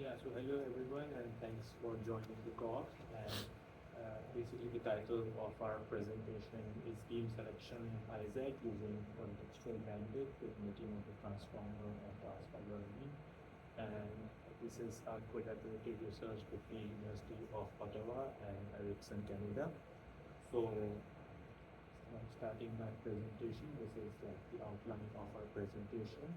Yeah, so hello everyone, and thanks for joining the call. And basically, the title of our presentation is Beam Selection in ISAC using Contextual Bandit with Multi-modal Transformer and Transfer Learning. And this is a collaborative research between University of Ottawa and Ericsson Canada. So, starting my presentation, this is like the outline of our presentation.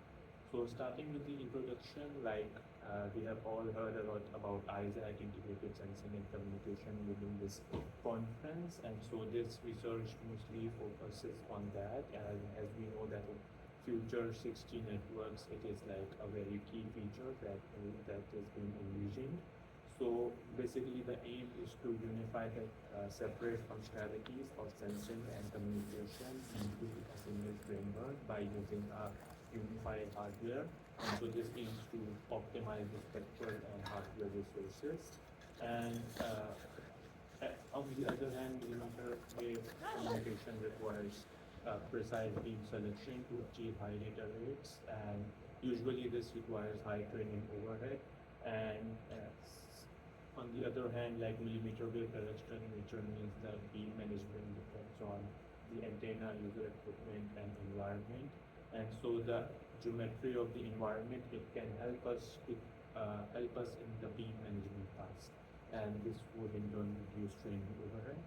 So starting with the introduction, we have all heard a lot about ISAC, integrated sensing and communication within this conference, and so this research mostly focuses on that. And as we know that in future 6G networks, it is like a very key feature that is being envisioned. So basically, the aim is to unify the separate functionalities of sensing and communication into a single framework by using a unified hardware, and so this aims to optimize the spectral and hardware resources. And on the other hand, millimeter wave communication requires precise beam selection to achieve high data rates, and usually this requires high training overhead. And on the other hand, like millimeter wave terrestrial nature means that beam management depends on the antenna, user equipment, and environment. And so the geometry of the environment, it can help us in the beam management task, and this would in turn reduce training overhead.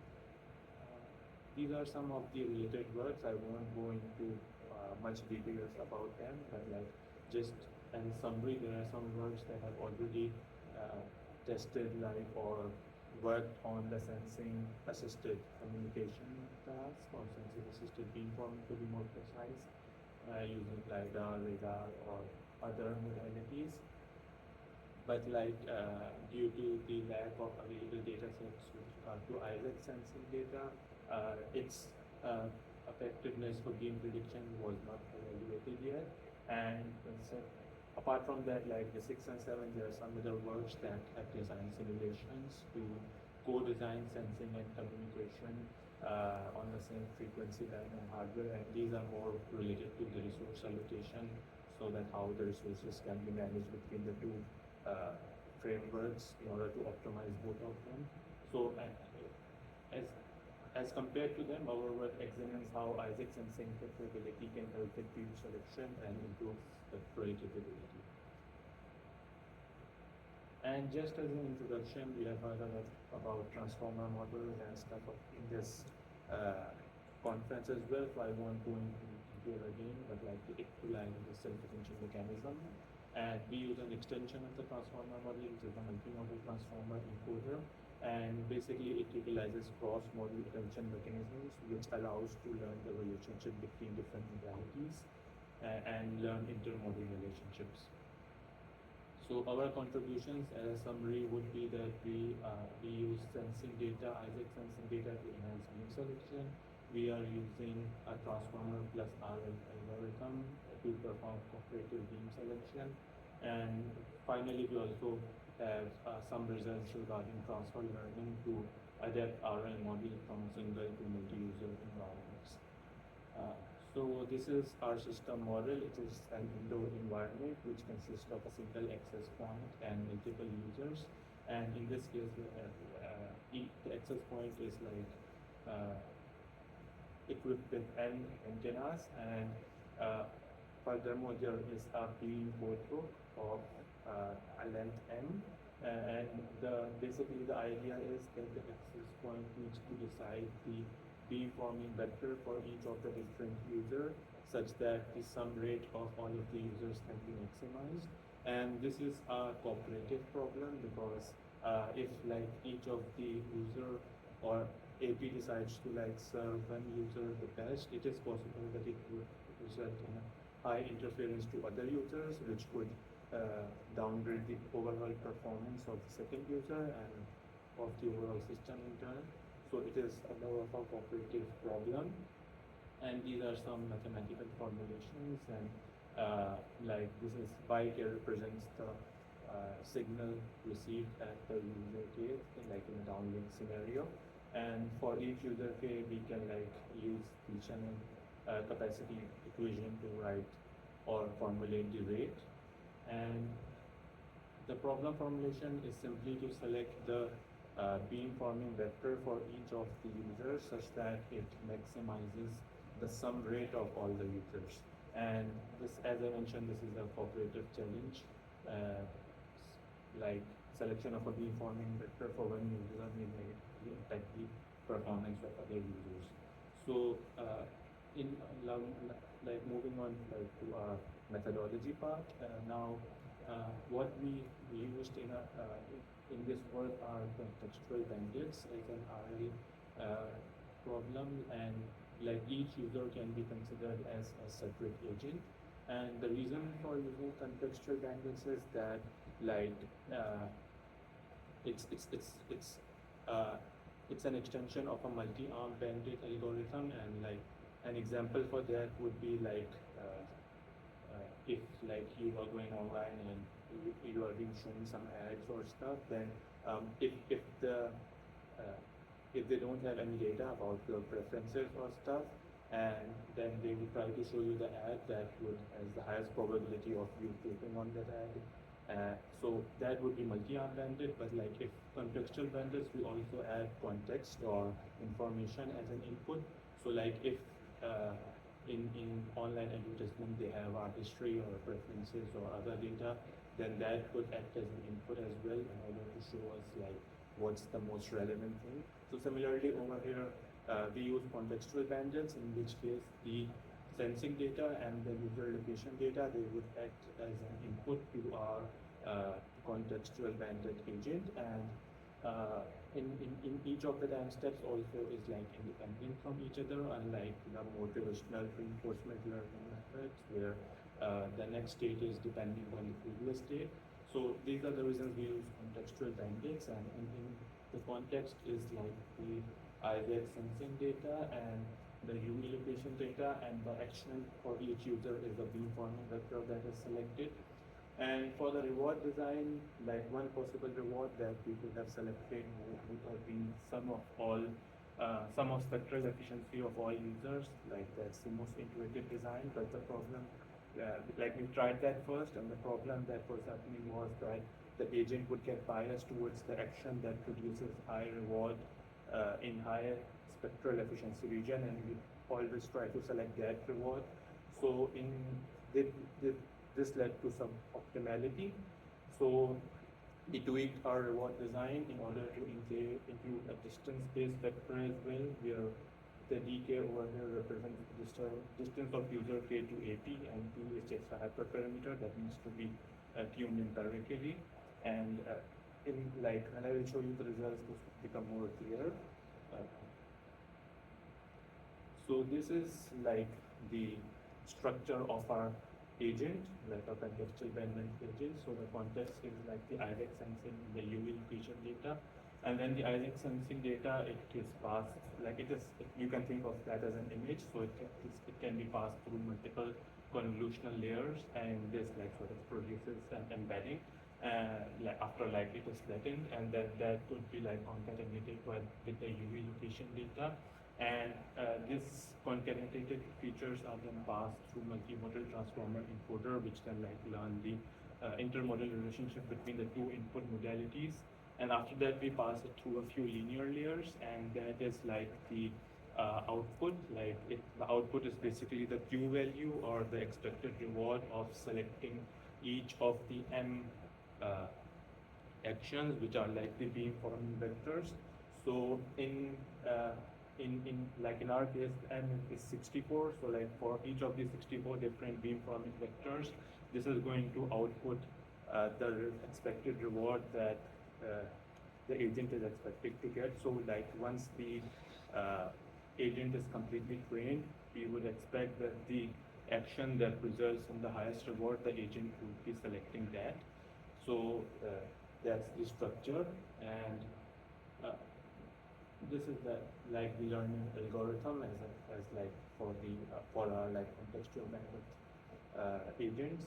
These are some of the related works. I won't go into much details about them, but like just in summary, there are some works that have already tested or worked on the sensing assisted communication task or sensing assisted beamforming to be more precise, using LiDAR, radar, or other modalities. But due to the lack of available data sets with regard to ISAC sensing data, its effectiveness for beam prediction was not evaluated yet. And so apart from that, like the 6 and 7, there are some other works that have designed simulations to co-design sensing and communication on the same frequency band and hardware, and these are more related to the resource allocation, so that how the resources can be managed between the two frameworks in order to optimize both of them. So as compared to them, our work examines how ISAC sensing capability can help with beam selection and improve the predictability. And just as an introduction, we have heard a lot about transformer models and stuff in this conference as well, so I won't go into detail again, but like the equivalent is the self-attention mechanism. And we use an extension of the transformer model, which is a multi-modal transformer encoder, and basically it utilizes cross-modal attention mechanisms, which allows to learn the relationship between different modalities and learn inter-modal relationships. So our contributions as a summary would be that we use sensing data, ISAC sensing data to enhance beam selection. We are using a transformer plus RL algorithm to perform cooperative beam selection. And finally, we also have some results regarding transfer learning to adapt RL model from single to multi-user environments. So this is our system model. It is an indoor environment which consists of a single access point and multiple users. And in this case, the access point is equipped with N antennas, and furthermore there is a beam photo of a length M. And basically the idea is that the access point needs to decide the beamforming vector for each of the different users, such that the sum rate of all of the users can be maximized. And this is a cooperative problem, because if each of the user or AP decides to serve one user the best, it is possible that it would result in a high interference to other users, which could downgrade the overall performance of the second user and of the overall system in turn. So it is a more of a cooperative problem, and these are some mathematical formulations. And this is byte here represents the signal received at the user K, in a downlink scenario. And for each user K, we can use the channel capacity equation to write or formulate the rate. And the problem formulation is simply to select the beamforming vector for each of the users such that it maximizes the sum rate of all the users. And this, as I mentioned, this is a cooperative challenge. Like selection of a beamforming vector for one user may negatively impact the performance of other users. So in like moving on like to our methodology part, now what we used in this work are contextual bandits as an RL problem, and like each user can be considered as a separate agent. And the reason for using contextual bandits is that like it's an extension of a multi-arm bandit algorithm, and like an example for that would be like if like you are going online and you are being shown some ads or stuff, then if they don't have any data about your preferences or stuff, and then they will try to show you the ad that would has the highest probability of you clicking on that ad. So that would be multi-arm bandit, but like if contextual bandits, we also add context or information as an input. So like if in online advertisement they have art history or preferences or other data, then that could act as an input as well in order to show us like what's the most relevant thing. So similarly over here, we use contextual bandits, in which case the sensing data and the user location data, they would act as an input to our contextual bandit agent, and in each of the time steps also is like independent from each other, unlike the motivational reinforcement learning methods where the next state is depending on the previous state. So these are the reasons we use contextual bandits, and in the context is like the ISAC sensing data and the UE location data, and the action for each user is a beamforming vector that is selected. And for the reward design, like one possible reward that we could have selected would have been sum of spectral efficiency of all users. Like that's the most intuitive design, but the problem, like we tried that first, and the problem that was happening was that the agent would get biased towards the action that produces high reward in high spectral efficiency region, and we always try to select that reward. So this led to some optimality. So we tweaked our reward design in order to include a distance-based vector as well, where the dk over here represents the distance of user k to AP, and P is just a hyperparameter that needs to be tuned empirically. And when I will show you the results to become more clear. So this is like the structure of our agent, like a contextual bandit agent. So the context is like the ISAC sensing, the UV location data, and then the ISAC sensing data, it is passed, like you can think of that as an image. So it can be passed through multiple convolutional layers, and this like sort of produces an embedding like after like it is flattened, and then that could be like concatenated with the UV location data. And this concatenated features are then passed through multi-modal transformer encoder, which can like learn the inter-modal relationship between the two input modalities. And after that, we pass it through a few linear layers, and that is like the output. The output is basically the Q value or the expected reward of selecting each of the M actions, which are like the beamforming vectors. So in our case, M is 64. So like for each of these 64 different beamforming vectors, this is going to output the expected reward that the agent is expected to get. So like once the agent is completely trained, we would expect that the action that results in the highest reward, the agent would be selecting that. So that's the structure, and this is the like the learning algorithm as like for our like contextual bandit agents.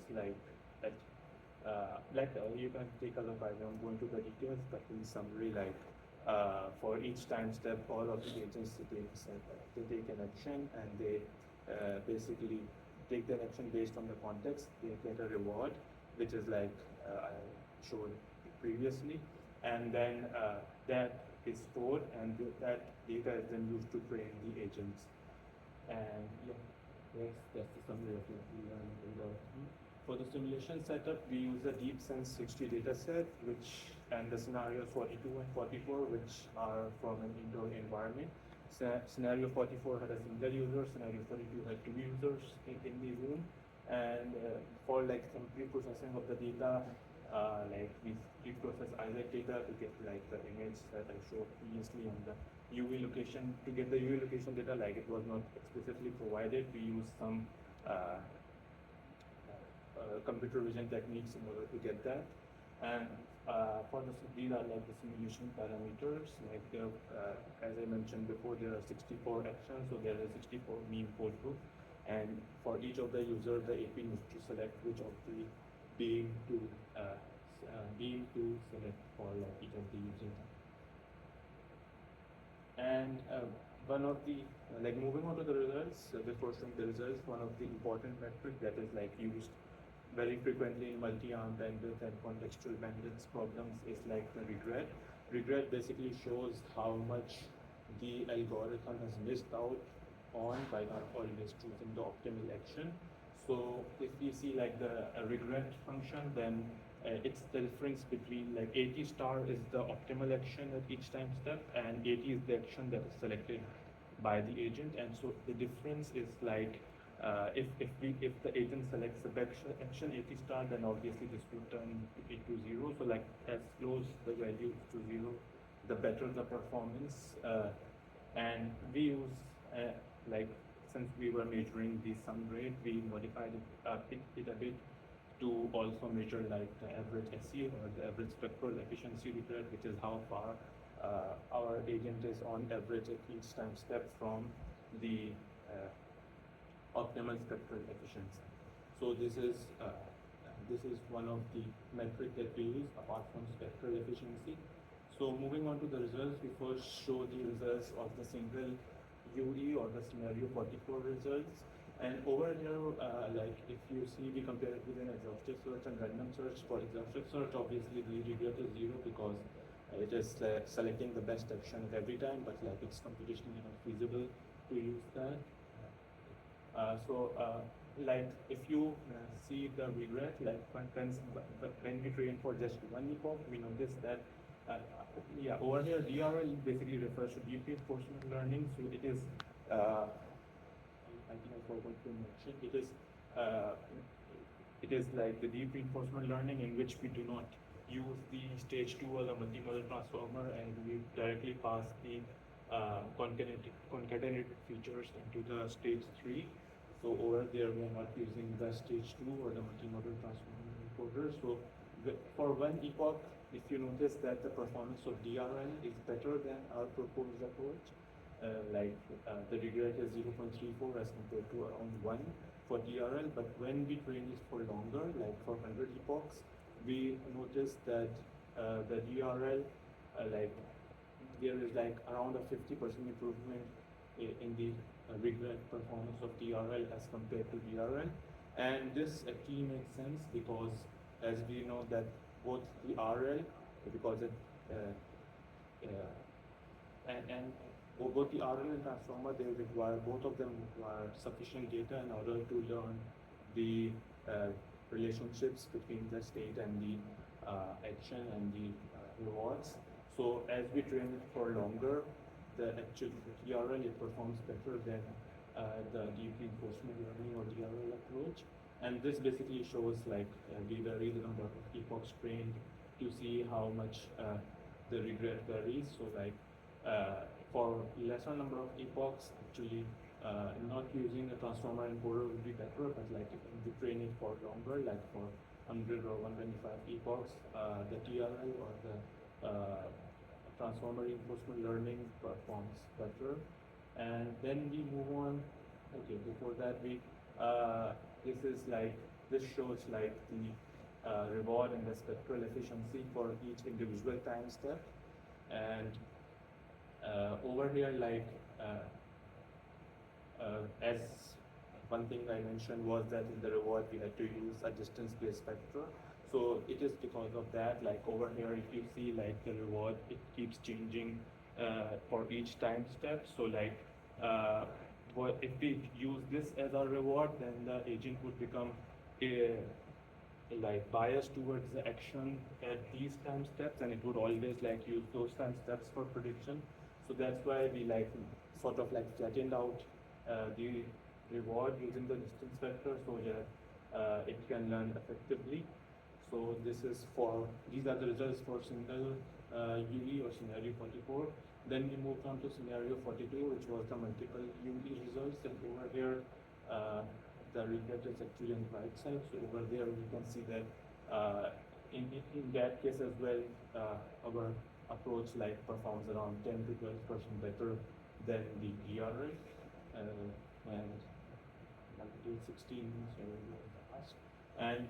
You can take a look. I won't go into the details, but in summary, for each time step, all of the agents they take an action, and they basically take that action based on the context. They get a reward, which is like showed previously, and then that is stored, and that data is then used to train the agents. And yeah, that's the summary of what we learned in the. For the simulation setup, we use the DeepSense 60 dataset, and the scenarios 42 and 44, which are from an indoor environment. Scenario 44 had a single user, scenario 42 had two users in the room, and for like some pre-processing of the data, like we pre-process ISAC data to get like the image that I showed previously on the UV location. To get the UV location data, like it was not explicitly provided, we use some computer vision techniques in order to get that. And these are like the simulation parameters. Like as I mentioned before, there are 64 actions, so there are 64 mean code group. And for each of the user, the AP needs to select which of the beam to select for like each of the users. And one of the like moving on to the results, before showing the results, one of the important metric that is like used very frequently in multi-arm bandwidth and contextual bandwidth problems is like the regret. Regret basically shows how much the algorithm has missed out on by not always choosing the optimal action. So if we see like the regret function, then it's the difference between like 80 star is the optimal action at each time step, and 80 is the action that is selected by the agent. And so the difference is like if the agent selects the best action 80 star, then obviously this will turn it to 0. So like as close the value to 0, the better the performance. And we use like since we were measuring the sum rate, we modified it a bit to also measure like the average SE or the average spectral efficiency regret, which is how far our agent is on average at each time step from the optimal spectral efficiency. So this is one of the metric that we use apart from spectral efficiency. So moving on to the results, we first show the results of the single UE or the scenario 44 results. And over here, like if you see, we compare it with an exhaustive search and random search. For exhaustive search, obviously the regret is 0 because it is selecting the best action at every time, but like it's computationally not feasible to use that. Like if you see the regret, like when we train for just one epoch, we notice that over here DRL basically refers to deep reinforcement learning. So it is I think I forgot to mention it is like the deep reinforcement learning in which we do not use the stage 2 or the multi-modal transformer, and we directly pass the concatenated features into the stage 3. So over there we are not using the stage 2 or the multi-modal transformer encoder. So for one epoch, if you notice that the performance of DRL is better than our proposed approach, the regret is 0.34 as compared to around 1 for DRL. But when we train it for longer, like for 100 epochs, we notice that the DRL, there is like around a 50% improvement in the regret performance of DRL as compared to DRL. And this actually makes sense because as we know that both the RL, because it and both the RL and transformer, both of them require sufficient data in order to learn the relationships between the state and the action and the rewards. So as we train it for longer, the actual DRL, it performs better than the deep reinforcement learning or DRL approach. And this basically shows like we vary the number of epochs trained to see how much the regret varies. So like for lesser number of epochs, actually not using a transformer encoder would be better, but like if we train it for longer, like for 100 or 125 epochs, the TRL or the transformer reinforcement learning performs better. And then we move on. Okay, before that this shows like the reward and the spectral efficiency for each individual time step. And over here, as one thing I mentioned was that in the reward we had to use a distance-based spectra. So it is because of that, like over here, if you see like the reward, it keeps changing for each time step. So like if we use this as our reward, then the agent would become a, like biased towards the action at these time steps, and it would always like use those time steps for prediction. So that's why we like sort of like flattened out the reward using the distance vector so that it can learn effectively. So this is for, these are the results for single UE or scenario 44. Then we moved on to scenario 42, which was the multiple UE results. And over here, the regret is actually on the right side. So over there, we can see that in that case as well, our approach like performs around 10 to 12% better than the DRL. And 16, so fast. And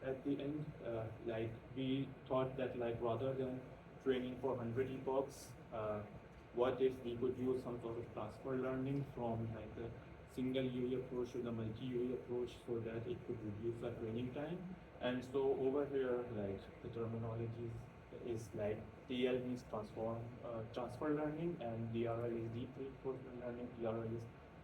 at the end, like we thought that like rather than training for 100 epochs, what if we could use some sort of transfer learning from like the single UE approach to the multi-UE approach so that it could reduce the training time. And so over here, like the terminology is like TL means transfer learning, and DRL is deep reinforcement learning, DRL is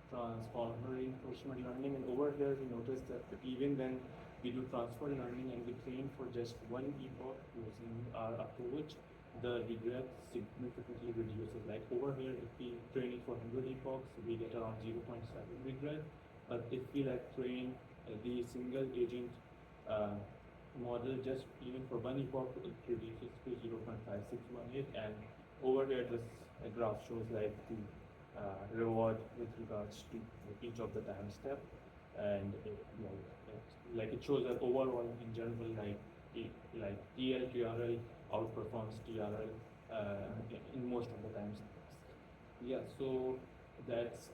transformer reinforcement learning. And over here, we notice that even when we do transfer learning and we train for just one epoch using our approach, the regret significantly reduces. Like over here, if we train it for 100 epochs, we get around 0.7 regret. But if we like train the single agent model just even for one epoch, it reduces to 0.5618. And over here, this graph shows like the reward with regards to each of the time step, and it shows that overall in general like TL TRL outperforms TRL in most of the time steps. Yeah, so that's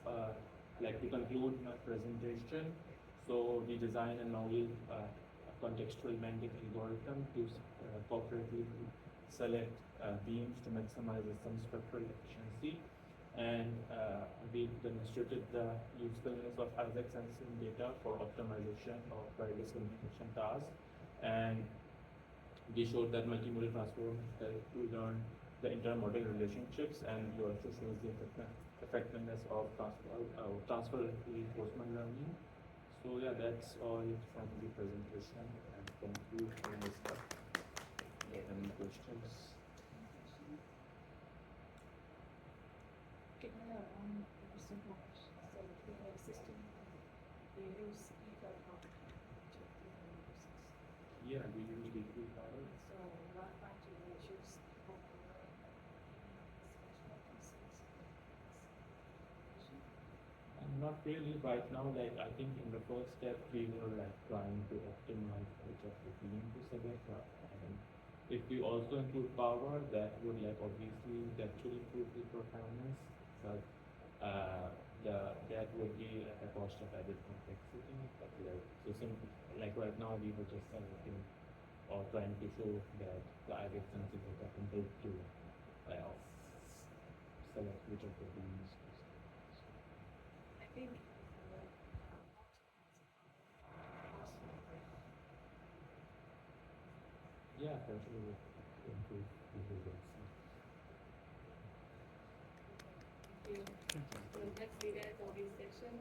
like to conclude my presentation. So we design a novel contextual bandit algorithm to appropriately select beams to maximize some spectral efficiency. And we demonstrated the usefulness of ISAC sensing data for optimization of various communication tasks. And we showed that multimodal transform help to learn the inter-modal relationships, and we also shows the effectiveness of transfer reinforcement learning. So yeah, that's all from the presentation, and thank you for listening. Any questions? Yeah, we use degree power. So what part do you choose? Not really right now. Like I think in the first step we were like trying to optimize which of the beam to select. And if we also include power, that would like obviously actually improve the performance, but that would be at the cost of added complexity. But like right now we were just selecting or trying to show that the IDEX sensing data can help to select which of the beams. I think yeah, actually improve the results. thank you. So let's see that for this section.